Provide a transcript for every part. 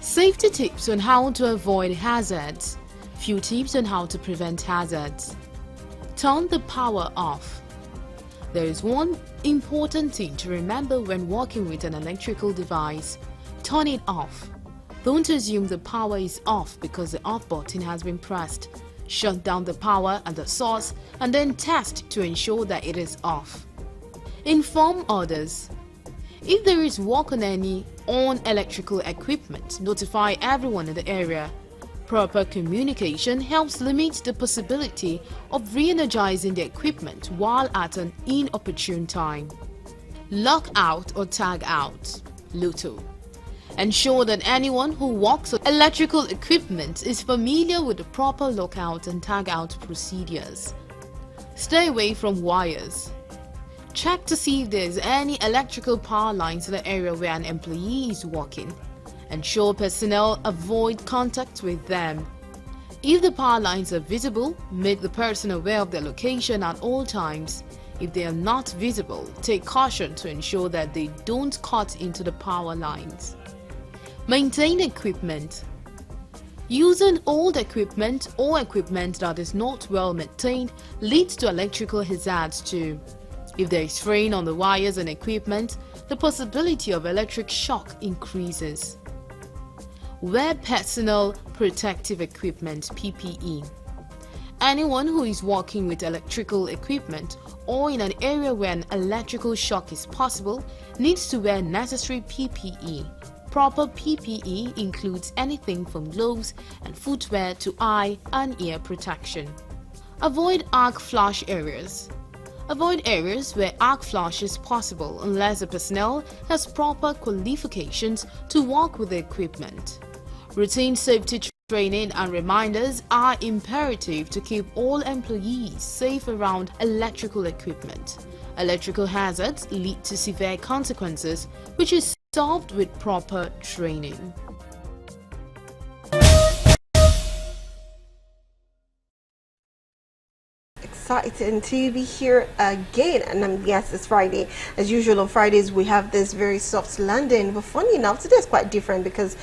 Safety tips on how to avoid hazards. Few tips on how to prevent hazards. Turn the power off. There is one important thing to remember when working with an electrical device. Turn it off. Don't assume the power is off because the off button has been pressed. Shut down the power at the source and then test to ensure that it is off. Inform others. If there is work on any electrical equipment, notify everyone in the area. Proper communication helps limit the possibility of re-energizing the equipment while at an inopportune time. Lock out or tag out. Luto. Ensure that anyone who works on electrical equipment is familiar with the proper lockout and tag out procedures. Stay away from wires. Check to see if there is any electrical power lines in the area where an employee is working. Ensure personnel avoid contact with them. If the power lines are visible, make the person aware of their location at all times. If they are not visible, take caution to ensure that they don't cut into the power lines. Maintain equipment. Using old equipment or equipment that is not well maintained leads to electrical hazards too. If there is strain on the wires and equipment, the possibility of electric shock increases. Wear personal protective equipment (PPE). Anyone who is working with electrical equipment or in an area where an electrical shock is possible needs to wear necessary PPE. Proper PPE includes anything from gloves and footwear to eye and ear protection. Avoid arc flash areas. Avoid areas where arc flash is possible unless the personnel has proper qualifications to work with the equipment. Routine safety training and reminders are imperative to keep all employees safe around electrical equipment. Electrical hazards lead to severe consequences, which is solved with proper training. Exciting to be here again, and yes, it's Friday. As usual on Fridays we have this very soft landing, but funny enough today is quite different because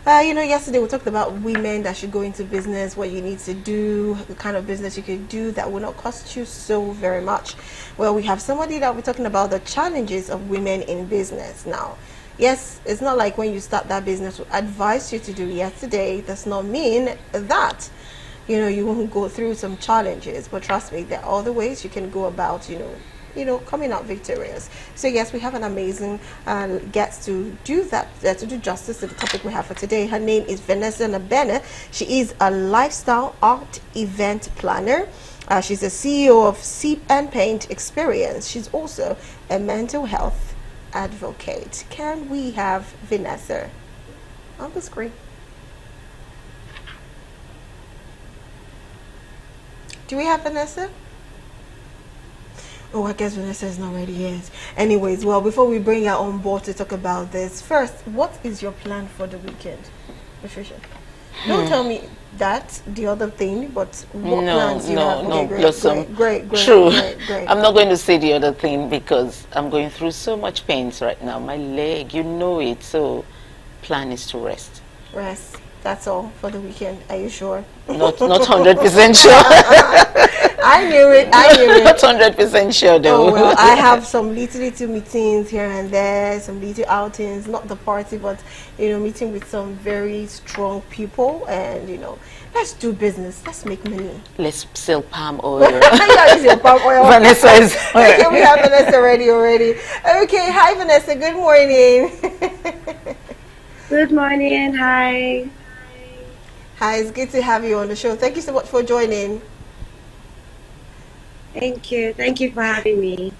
yesterday we talked about women that should go into business, what you need to do, the kind of business you could do that will not cost you so very much. Well, we have somebody that we're talking about the challenges of women in business now. Yes, it's not like when you start that business we advise you to do yesterday, does not mean that you won't go through some challenges, but trust me, there are other ways you can go about coming out victorious. So yes, we have an amazing guest to do that, to do justice to the topic we have for today. Her name is Vanessa Nabene. She is a lifestyle art event planner. She's the CEO of Sip and Paint Experience. She's also a mental health advocate. Can we have Vanessa on the screen? Do we have Vanessa? Oh, I guess Vanessa is not ready yet. Anyways, well, before we bring her on board to talk about this, first, what is your plan for the weekend, Patricia? Don't tell me that, the other thing, but what plans you have? Okay, great. True. Great. I'm not going to say the other thing because I'm going through so much pain right now. My leg, you know it. So, plan is to rest. Rest. That's all for the weekend. Are you sure? Not 100% sure. I knew it. Not 100% sure though. Oh, well, I have some little meetings here and there, some little outings, not the party, but meeting with some very strong people, and let's do business. Let's make money. Let's sell palm oil. Yeah, palm oil. Vanessa is okay, we have Vanessa ready already. Okay, hi Vanessa. Good morning. Good morning. Hi. Hi, it's good to have you on the show. Thank you so much for joining. Thank you. Thank you for having me.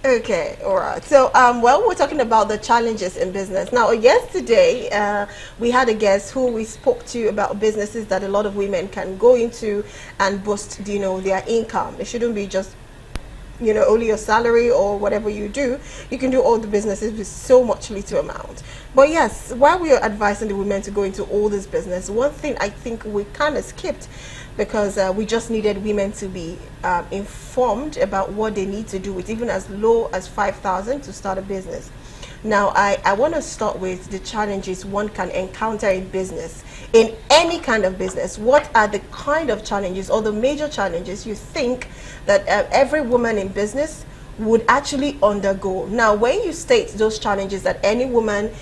Okay, all right. So, we're talking about the challenges in business. Now, yesterday, we had a guest who we spoke to about businesses that a lot of women can go into and boost, their income. It shouldn't be just only your salary or whatever you do. You can do all the businesses with so much little amount. But yes, while we are advising the women to go into all this business, one thing I think we kind of skipped, because we just needed women to be informed about what they need to do with even as low as 5,000 to start a business. Now, I want to start with the challenges one can encounter in business, in any kind of business. What are the kind of challenges or the major challenges you think that every woman in business would actually undergo? Now, when you state those challenges that any woman,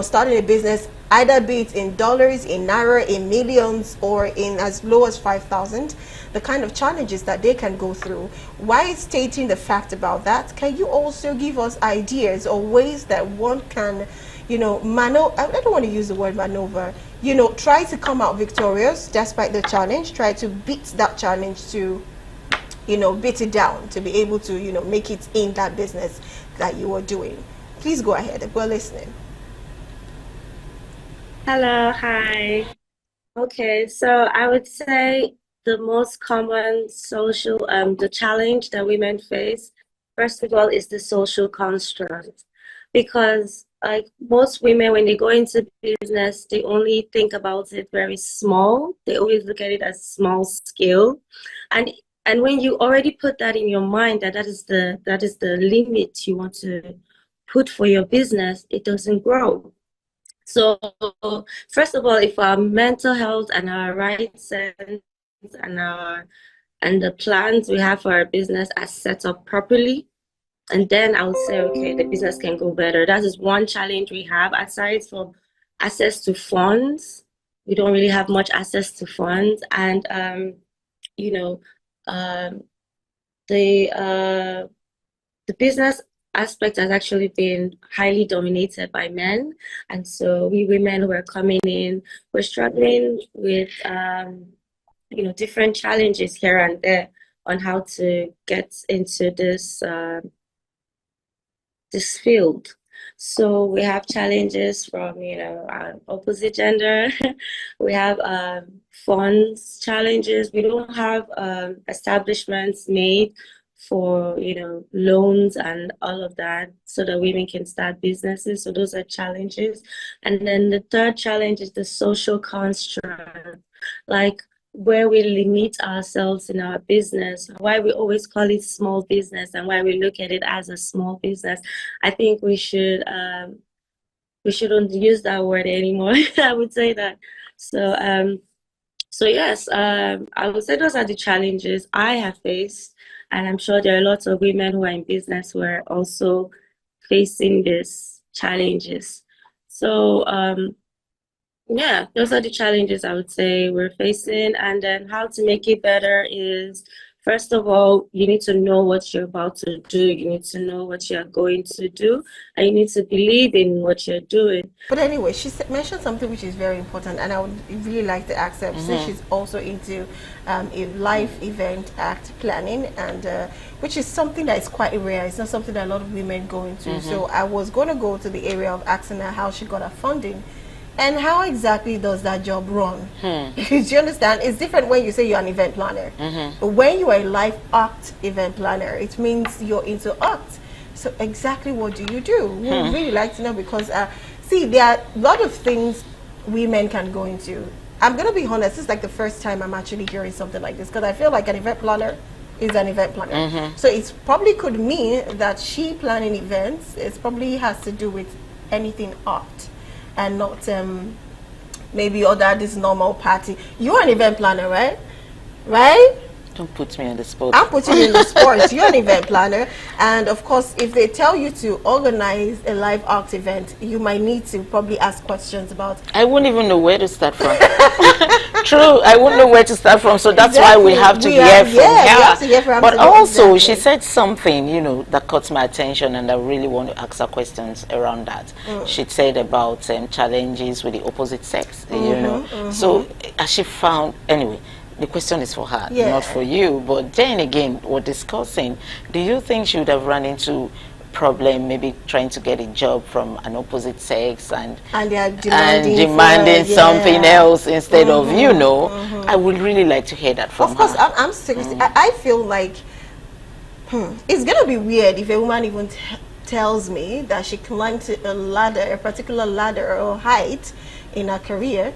starting a business, either be it in dollars, in naira, in millions, or in as low as 5,000, the kind of challenges that they can go through, while stating the fact about that, can you also give us ideas or ways that one can, I don't want to use the word maneuver, try to come out victorious despite the challenge, try to beat that challenge to beat it down, to be able to, make it in that business that you are doing. Please go ahead. We're listening. Hello, hi. Okay, so I would say the most common the challenge that women face, first of all, is the social construct. Because like most women, when they go into business, they only think about it very small. They always look at it as small scale. And and when you already put that in your mind that is the limit you want to put for your business, it doesn't grow. So first of all, if our mental health and our right sense and the plans we have for our business are set up properly, and then I would say, okay, the business can go better. That is one challenge we have. Aside from access to funds, we don't really have much access to funds, and you know, um, the business aspect has actually been highly dominated by men, and so we women who are coming in, we're struggling with different challenges here and there on how to get into this field. So we have challenges from opposite gender. We have funds challenges. We don't have establishments made for loans and all of that so that women can start businesses. So those are challenges. And then the third challenge is the social construct, like where we limit ourselves in our business, why we always call it small business and why we look at it as a small business. I think we shouldn't use that word anymore. I would say that. So yes, I would say those are the challenges I have faced, and I'm sure there are lots of women who are in business who are also facing these challenges. So yeah, those are the challenges I would say we're facing. And then how to make it better is, first of all, you need to know what you're about to do. You need to know what you're going to do, and you need to believe in what you're doing. But anyway, she mentioned something which is very important, and I would really like to ask her, since she's also into a live event act planning, and which is something that is quite rare. It's not something that a lot of women go into. So I was going to go to the area of asking her how she got her funding. And how exactly does that job run? Because you understand, it's different when you say you're an event planner. But when you are a live act event planner, it means you're into art. So exactly what do you do? We would really like to know, because see, there are a lot of things women can go into. I'm going to be honest, this is like the first time I'm actually hearing something like this, because I feel like an event planner is an event planner. So it probably could mean that she planning events, it probably has to do with anything art, and not maybe this normal party. You're an event planner, right? Right? Don't put me on the spot. I'm putting you in the spot. You're an event planner, and of course, if they tell you to organize a live art event, you might need to probably ask questions about. I wouldn't even know where to start from. True, I wouldn't know where to start from. So that's why we have to hear from her. But also, she said something, that caught my attention, and I really want to ask her questions around that. She said about challenges with the opposite sex. So as she found anyway. The question is for her, not for you. But then again, we're discussing, do you think she would have run into problem maybe trying to get a job from an opposite sex and they are demanding something else instead of, I would really like to hear that from her. Of course, I'm seriously, I feel like it's going to be weird if a woman even tells me that she climbed a ladder, a particular ladder or height in her career,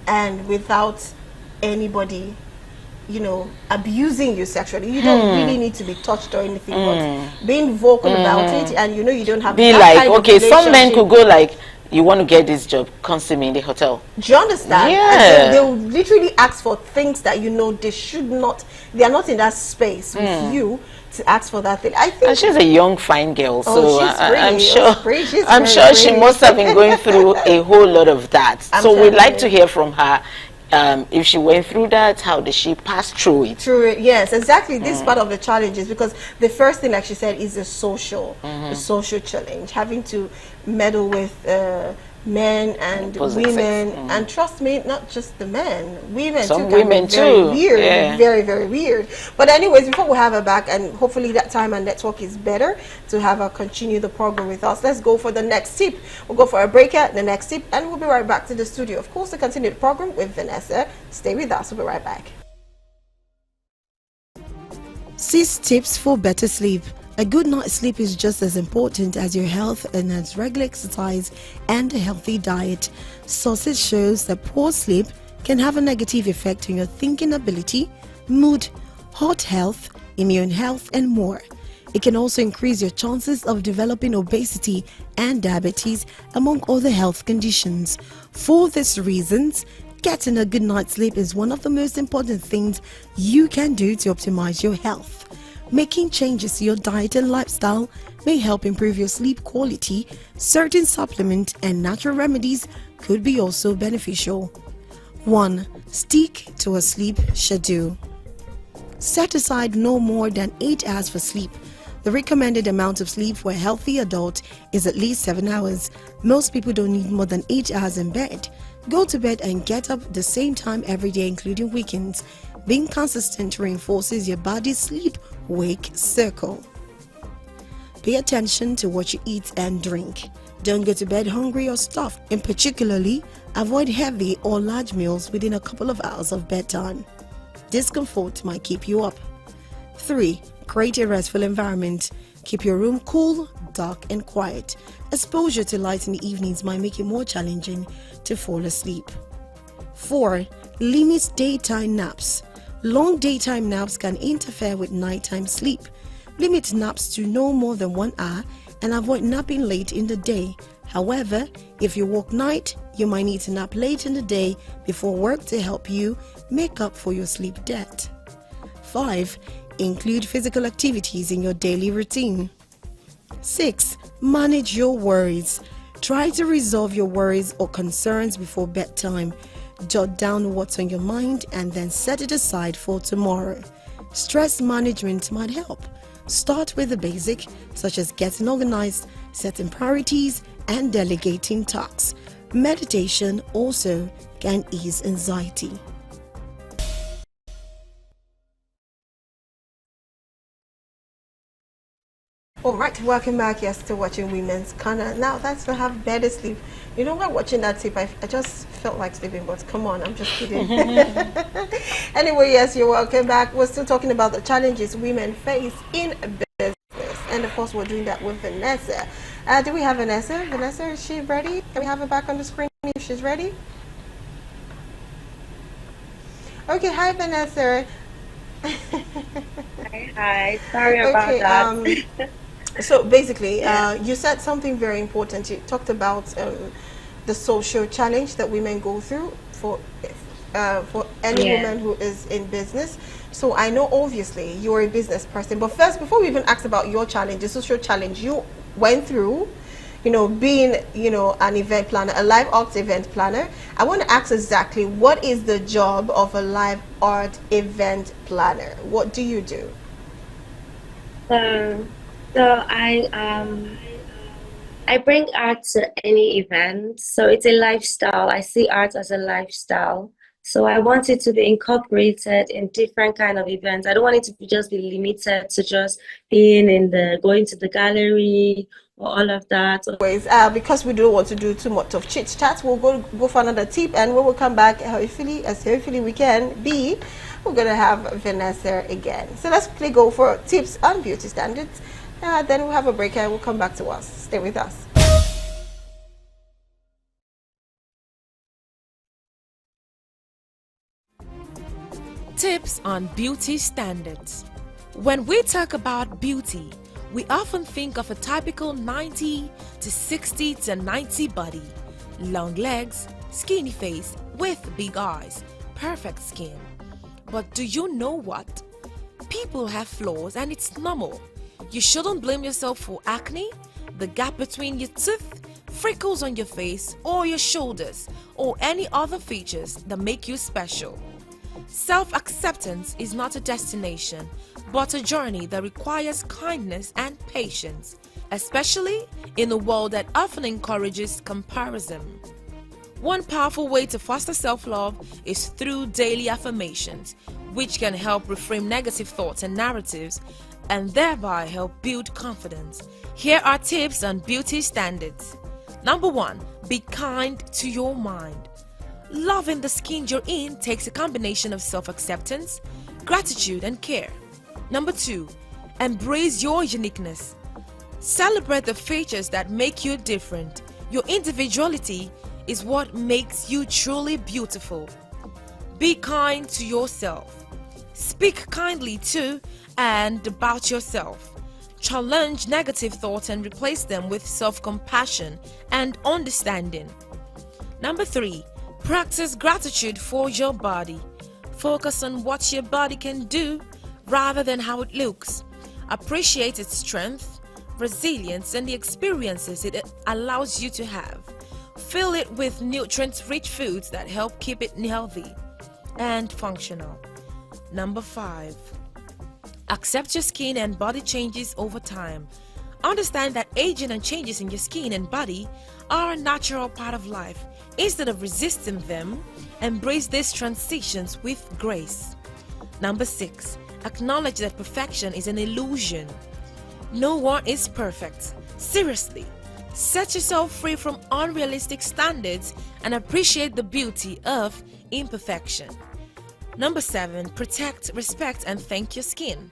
and without anybody you know, abusing you sexually. You don't really need to be touched or anything, but being vocal about it, and you know you don't have be that like, kind of okay, some men relationship. could go like, you want to get this job, come see me in the hotel. Do you understand? Yeah. And they'll literally ask for things that you know they should not, they are not in that space with you to ask for that thing. I think. And she's a young, fine girl, so she's pretty. I'm sure, She's I'm very sure she pretty. must have been going through a whole lot of that. So we'd like to hear from her. If she went through that, how did she pass through it? Through it, yes, exactly. This is part of the challenges, because the first thing, like she said, is a social challenge, having to meddle with men and women, and trust me, not just the men, women Some too, women very too. weird, Yeah. very, very weird. But anyways, before we have her back, and hopefully that time and network is better to have her continue the program with us, let's go for the next tip. We'll go for a break at the next tip, and we'll be right back to the studio, of course, to continue the program with Vanessa. Stay with us, we'll be right back. 6 tips for better sleep. A good night's sleep is just as important as your health and as regular exercise and a healthy diet. Sources shows that poor sleep can have a negative effect on your thinking ability, mood, heart health, immune health, and more. It can also increase your chances of developing obesity and diabetes, among other health conditions. For these reasons, getting a good night's sleep is one of the most important things you can do to optimize your health. Making changes to your diet and lifestyle may help improve your sleep quality. Certain supplements and natural remedies could be also beneficial. 1. Stick to a sleep schedule. Set aside no more than 8 hours for sleep. The recommended amount of sleep for a healthy adult is at least 7 hours. Most people don't need more than 8 hours in bed. Go to bed and get up the same time every day, including weekends. Being consistent reinforces your body's sleep-wake cycle. Pay attention to what you eat and drink. Don't go to bed hungry or stuffed, and particularly avoid heavy or large meals within a couple of hours of bedtime. Discomfort might keep you up. 3. Create a restful environment. Keep your room cool, dark, and quiet. Exposure to light in the evenings might make it more challenging to fall asleep. 4. Limit daytime naps. Long daytime naps can interfere with nighttime sleep. Limit naps to no more than 1 hour and avoid napping late in the day. However, if you work night, you might need to nap late in the day before work to help you make up for your sleep debt. 5. Include physical activities in your daily routine. 6. Manage your worries. Try to resolve your worries or concerns before bedtime. Jot down what's on your mind and then set it aside for tomorrow. Stress management might help. Start with the basic, such as getting organized, setting priorities, and delegating tasks. Meditation also can ease anxiety. Alright, welcome back. You're still watching Women's Corner. Now that's to have better sleep. You know, while watching that tip, I just felt like sleeping, but come on, I'm just kidding. Anyway, yes, you're welcome back. We're still talking about the challenges women face in business. And of course, we're doing that with Vanessa. Do we have Vanessa? Vanessa, is she ready? Can we have her back on the screen if she's ready? Okay, hi Vanessa. Hi. Sorry about that. So basically, you said something very important. You talked about the social challenge that women go through for any woman who is in business. So I know obviously you're a business person, but first, before we even ask about your challenge, the social challenge you went through, you know, being, you know, an event planner, a live arts event planner, I want to ask exactly what is the job of a live art event planner? What do you do? So I bring art to any event. So it's a lifestyle. I see art as a lifestyle. So I want it to be incorporated in different kind of events. I don't want it to just be limited to just being in going to the gallery or all of that. Because we don't want to do too much of chit chat, we'll go for another tip, and when we come back, hopefully we can be, we're gonna have Vanessa again. So let's go for tips on beauty standards. Then we'll have a break and we'll come back to us. Stay with us. Tips on beauty standards. When we talk about beauty, we often think of a typical 90 to 60 to 90 body, long legs, skinny face with big eyes, perfect skin. But do you know what? People have flaws and it's normal. You shouldn't blame yourself for acne, the gap between your teeth, freckles on your face or your shoulders, or any other features that make you special. Self-acceptance is not a destination, but a journey that requires kindness and patience, especially in a world that often encourages comparison. One powerful way to foster self-love is through daily affirmations, which can help reframe negative thoughts and narratives and thereby help build confidence. Here are tips on beauty standards. Number 1, be kind to your mind. Loving the skin you're in takes a combination of self-acceptance, gratitude, and care. Number 2, embrace your uniqueness. Celebrate the features that make you different. Your individuality is what makes you truly beautiful. Be kind to yourself. Speak kindly to and about yourself. Challenge negative thoughts and replace them with self-compassion and understanding. Number 3, practice gratitude for your body. Focus on what your body can do rather than how it looks. Appreciate its strength, resilience, and the experiences it allows you to have. Fill it with nutrient-rich foods that help keep it healthy and functional. Number 5, accept your skin and body changes over time. Understand that aging and changes in your skin and body are a natural part of life. Instead of resisting them, embrace these transitions with grace. Number 6, acknowledge that perfection is an illusion. No one is perfect. Seriously, set yourself free from unrealistic standards and appreciate the beauty of imperfection. Number 7, protect, respect, and thank your skin.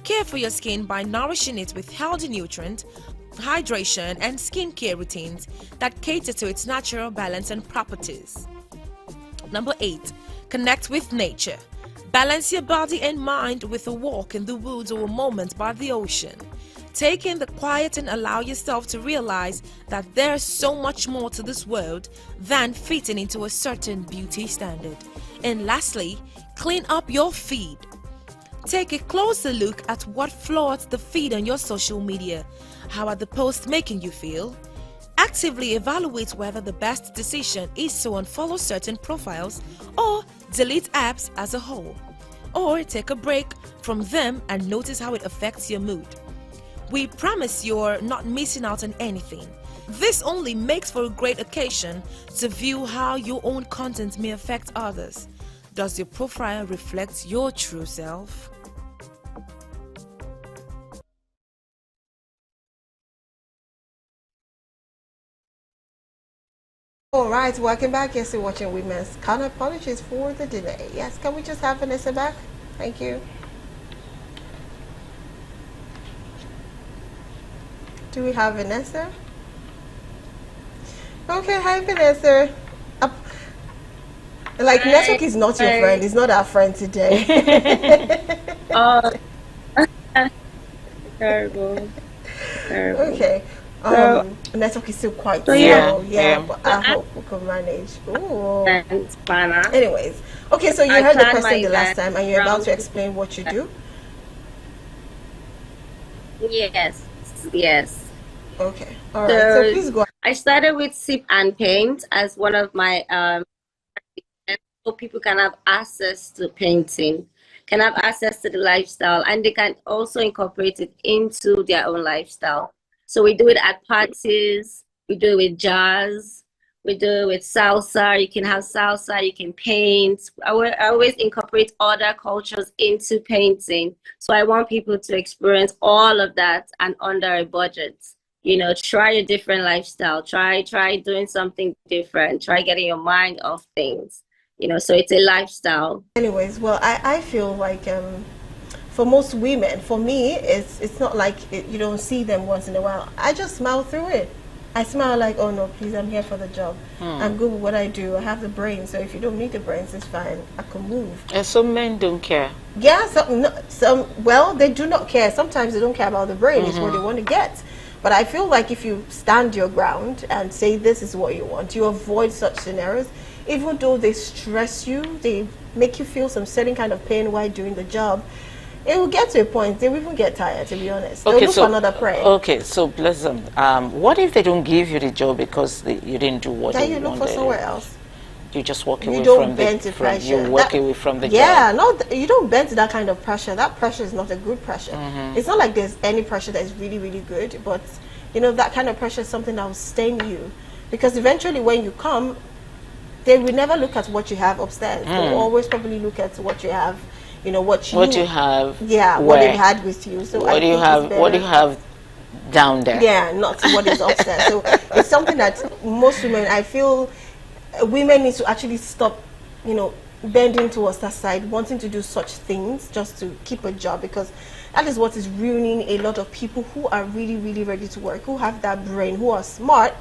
Care for your skin by nourishing it with healthy nutrient, hydration, and skincare routines that cater to its natural balance and properties. Number 8, connect with nature. Balance your body and mind with a walk in the woods or a moment by the ocean. Take in the quiet and allow yourself to realize that there's so much more to this world than fitting into a certain beauty standard. And lastly, clean up your feed. Take a closer look at what floods the feed on your social media. How are the posts making you feel? Actively evaluate whether the best decision is to unfollow certain profiles or delete apps as a whole. Or take a break from them and notice how it affects your mood. We promise you're not missing out on anything. This only makes for a great occasion to view how your own content may affect others. Does your profile reflect your true self? All right, welcome back. Yes, you're watching Women's Corner. Apologies for the delay. Yes, can we just have Vanessa back? Thank you. Do we have Vanessa? Okay, hi Vanessa. Like hi. Network is not your friend. It's not our friend today. Oh, terrible. Okay. Network is still quite slow. Yeah, but I hope we can manage. Ooh. Anyways, okay. So you heard the question the last time, and you're about to explain what you do. Yes. Yes. Okay. All right. So please go. I started with sip and paint as one of my so people can have access to painting, can have access to the lifestyle, and they can also incorporate it into their own lifestyle. So we do it at parties, we do it with jazz, we do it with salsa. You can have salsa, you can paint. I always incorporate other cultures into painting. So I want people to experience all of that and under a budget. You know, try a different lifestyle, try doing something different, try getting your mind off things. You know, so it's a lifestyle. Anyways, well, I feel like for most women, for me, it's not like you don't see them once in a while. I just smile through it. I smile like, oh no, please, I'm here for the job. I'm good with what I do. I have the brain, so if you don't need the brains, it's fine. I can move. And some men don't care. Yeah, well, they do not care. Sometimes they don't care about the brain. It's what they want to get. But I feel like if you stand your ground and say this is what you want, you avoid such scenarios, even though they stress you, they make you feel some certain kind of pain while doing the job. It will get to a point, they will even get tired, to be honest. They'll look for another prey. Okay, so bless them. What if they don't give you the job because you didn't do what then you you look for somewhere else. You just walk away You don't from bend to the pressure. you walk away from the yeah, job. you don't bend to that kind of pressure. That pressure is not a good pressure. It's not like there's any pressure that is really, really good, but you know, that kind of pressure is something that will stain you. Because eventually when you come, they will never look at what you have upstairs. They will always probably look at what you have. You know what you have. Yeah, what they had with you. So what do you have? What do you have down there? Yeah, not what is upstairs. So it's something that most women, I feel, women need to actually stop, you know, bending towards that side, wanting to do such things just to keep a job, because that is what is ruining a lot of people who are really, really ready to work, who have that brain, who are smart,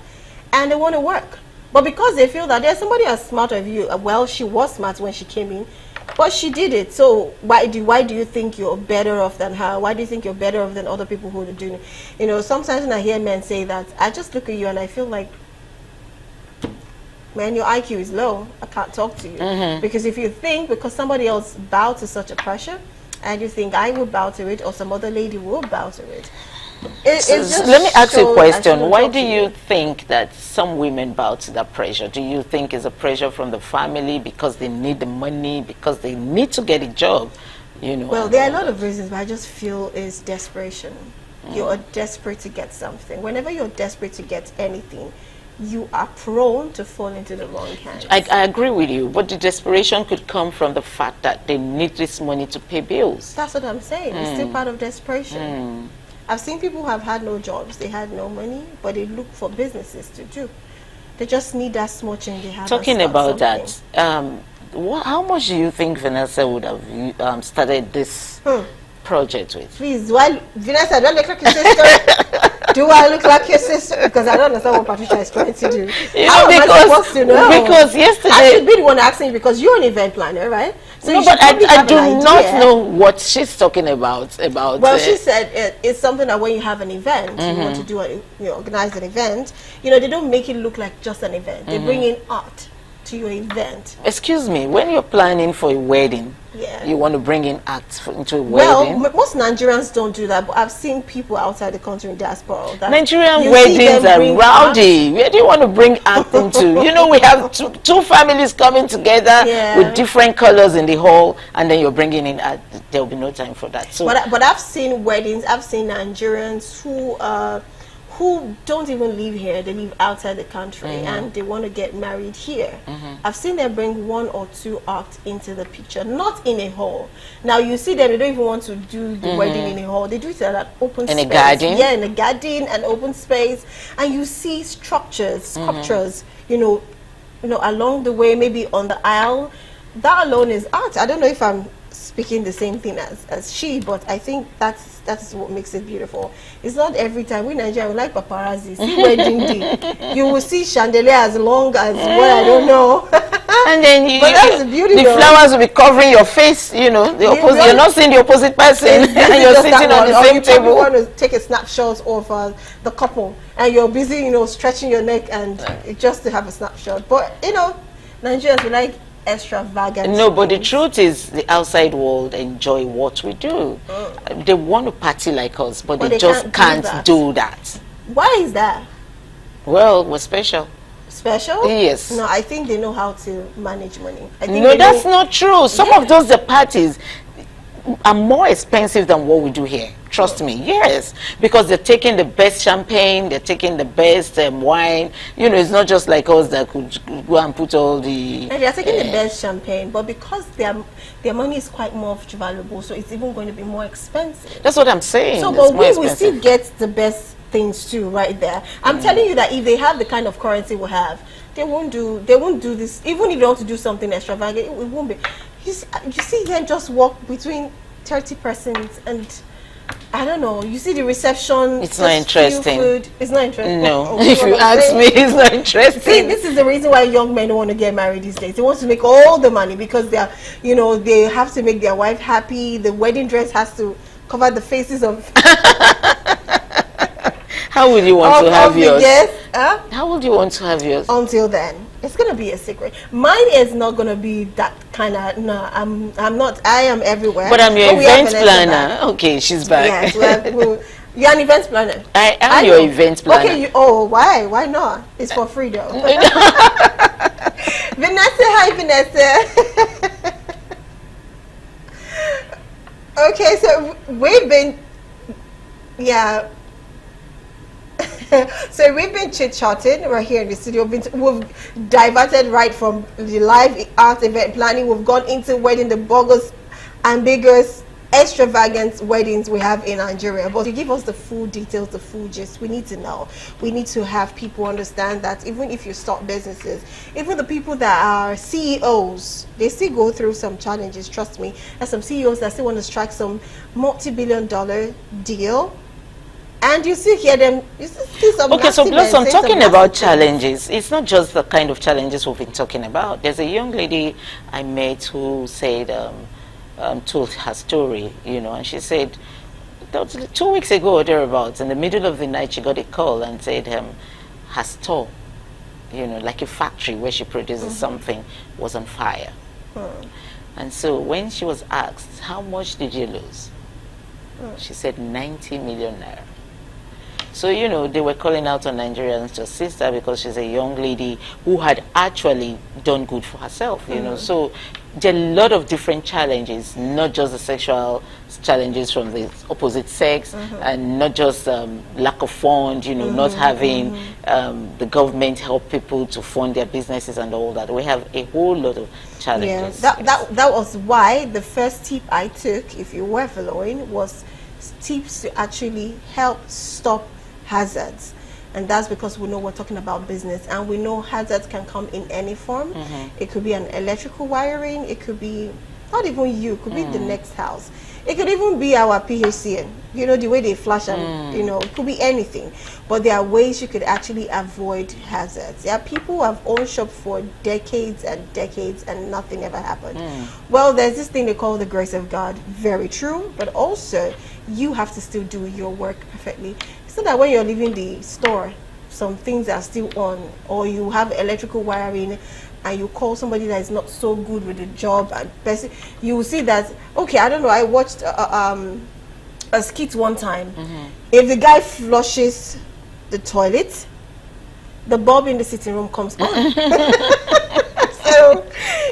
and they want to work. But because they feel that there's somebody as smart as you, well, she was smart when she came in, but she did it. So why do you think you're better off than her? Why do you think you're better off than other people who are doing it? You know, sometimes when I hear men say that, I just look at you and I feel like, man, your IQ is low. I can't talk to you. Because if you think because somebody else bowed to such a pressure, and you think I will bow to it or some other lady will bow to it, let me ask you a question. Why do you think that some women bow to that pressure? Do you think it's a pressure from the family because they need the money, because they need to get a job? You know. Well, there are a lot of reasons, but I just feel it's desperation. You are desperate to get something. Whenever you're desperate to get anything, you are prone to fall into the wrong hands. I agree with you, but the desperation could come from the fact that they need this money to pay bills. That's what I'm saying. It's still part of desperation. I've seen people who have had no jobs, they had no money, but they look for businesses to do. They just need that small change they have. Talking about that, how much do you think Vanessa would have started this project with? Please, Vanessa, do I look like your sister? Do I look like your sister? Because I don't understand what Patricia is trying to do. You know, because yesterday I should be the one asking you, because you're an event planner, right? So no, but I do not know what she's talking about. Well, she said it's something that when you have an event, you want to do organize an event. You know, they don't make it look like just an event. They bring in art to your event. Excuse me, when you're planning for a wedding, you want to bring in acts into a wedding? Well, most Nigerians don't do that, but I've seen people outside the country in diaspora. Nigerian weddings are rowdy. Where do you want to bring acts into? You know, we have two families coming together with different colors in the hall, and then you're bringing in art. There'll be no time for that. So, but I've seen weddings, I've seen Nigerians who don't even live here, they live outside the country and they want to get married here. I've seen them bring 1 or 2 acts into the picture, not in a hall. Now you see that they don't even want to do the wedding in a hall. They do it at an open space. In a garden? Yeah, in a garden, an open space. And you see structures, sculptures, you know, along the way, maybe on the aisle. That alone is art. I don't know if I'm speaking the same thing as she, but I think that's what makes it beautiful. It's not every time. We Nigerians like paparazzi. See wedding day, you will see chandelier as long as what I don't know. And then that's the beauty. The flowers will be covering your face. You know, the opposite. You're not seeing the opposite person, and you're sitting on the same table. You want to take a snapshot of the couple, and you're busy, you know, stretching your neck and just to have a snapshot. But you know, Nigerians, we like extravagant. No, but the truth is the outside world enjoy what we do. They want to party like us, but they just can't do that. Why is that? Well, we're special. Special? Yes. No, I think they know how to manage money. I think no, that's not true. Some of those parties are more expensive than what we do here. Trust me, yes, because they're taking the best champagne, they're taking the best wine. You know, it's not just like us that could go and put all the. And they're taking the best champagne, but because their money is quite more valuable, so it's even going to be more expensive. That's what I'm saying. So, but we will still get the best things too, right there. I'm telling you that if they have the kind of currency we have, they won't do this. Even if they want to do something extravagant, it won't be. You see them just walk between 30 persons and I don't know. You see the reception. It's not interesting. Food. It's not interesting. No, if you ask me, it's not interesting. See, this is the reason why young men don't want to get married these days. They want to make all the money because they are, you know, they have to make their wife happy. The wedding dress has to cover the faces of. How would you want to have yours? Guests, huh? How would you want to have yours? Until then, it's gonna be a secret. Mine is not gonna be that kind of. No, I'm not. I am everywhere. But I'm your event planner. Okay, she's back. Yes, you're an event planner. I am your event planner. Okay. Why? Why not? It's for free though. Vanessa, hi Vanessa. Okay, so we've been, yeah. So we've been chit-chatting right here in the studio. We've diverted right from the live art event planning. We've gone into wedding, the bogus, ambiguous, extravagant weddings we have in Nigeria. But to give us the full details, the full gist, we need to know. We need to have people understand that even if you start businesses, even the people that are CEOs, they still go through some challenges. Trust me. There's some CEOs that still want to strike some multi-billion-dollar deal. And you still hear them, you still see some. Okay, so Blossom, talking about challenges, it's not just the kind of challenges we've been talking about. There's a young lady I met who said, told her story, you know, and she said, 2 weeks ago or thereabouts, in the middle of the night, she got a call and said her store, you know, like a factory where she produces something, was on fire. And so when she was asked, how much did you lose? She said 90 million naira. So, you know, they were calling out on Nigerians to assist her because she's a young lady who had actually done good for herself, you know. So there are a lot of different challenges, not just the sexual challenges from the opposite sex, and not just lack of funds, you know, not having the government help people to fund their businesses and all that. We have a whole lot of challenges. Yeah, that was why the first tip I took, if you were following, was tips to actually help stop hazards. And that's because we know we're talking about business, and we know hazards can come in any form. It could be an electrical wiring, it could be not even you, it could be the next house, it could even be our PHCN, you know, the way they flash and you know, it could be anything. But there are ways you could actually avoid hazards. There are people who have owned shop for decades and decades and nothing ever happened. Well, there's this thing they call the grace of God. Very true, but also you have to still do your work perfectly, so that when you're leaving the store, some things are still on, or you have electrical wiring and you call somebody that is not so good with the job, and you will see that, okay, I don't know, I watched a skit one time. If the guy flushes the toilet, the bulb in the sitting room comes on. So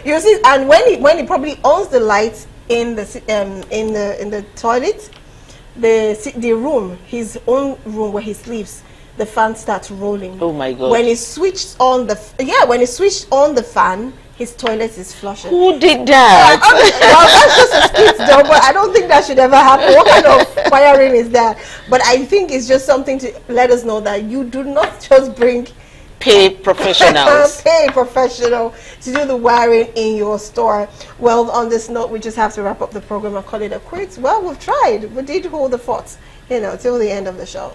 you see, and when he probably owns the light in the toilet, the room, his own room where he sleeps, the fan starts rolling. Oh my God! When he switched on the fan, his toilet is flushing. Who did that? Well, that's just a skit though, but I don't think that should ever happen. What kind of wiring is that? But I think it's just something to let us know that you do not just pay professionals. Pay a professional to do the wiring in your store. Well, on this note, we just have to wrap up the program and call it a quits. Well, we've tried. We did hold the fort, you know, till the end of the show.